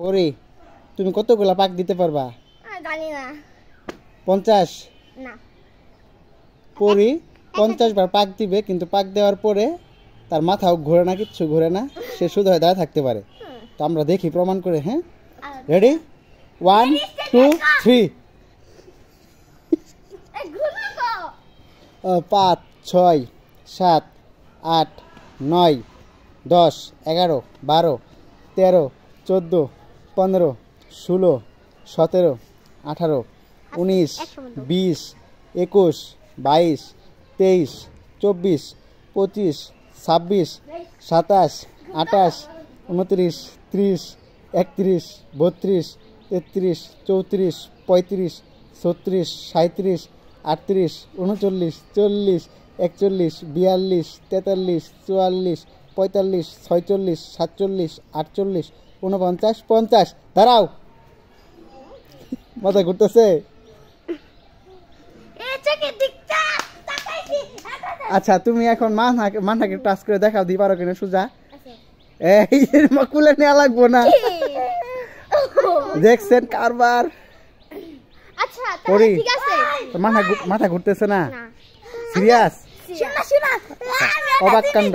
পরি তুমি কতগুলা পাক দিতে পারবা? জানি না। 50? না। পরি 50 বার পাক দিবে, কিন্তু পাক দেওয়ার পরে তার মাথাও ঘোরে না, কিচ্ছু ঘোরে না, সে শুধু দাঁড়ায় থাকতে পারে। তো আমরা দেখি প্রমাণ করে। হ্যাঁ, রেডি? 1 2 3। 5 6 7 8 9 10 11 12 13 14 15 16 17 18 19 20 21 22 23 24 25 26 27 28 29 30 31 32 33 34 35 36 37 38 39 40 41 42 43 44 45 46 47 48 49 50। দাঁড়াও, মাথা ঘুরতেছে। আচ্ছা, তুমি এখন মাথাকে টাচ করে দেখাও দি পারো কিনা সোজা। এই কুলে নেওয়া লাগবো না। দেখছেন কারবার? আচ্ছা ঠিক আছে, মাথা ঘুরতেছে না? সিরিয়াস? শোনা অবাক কাণ্ড।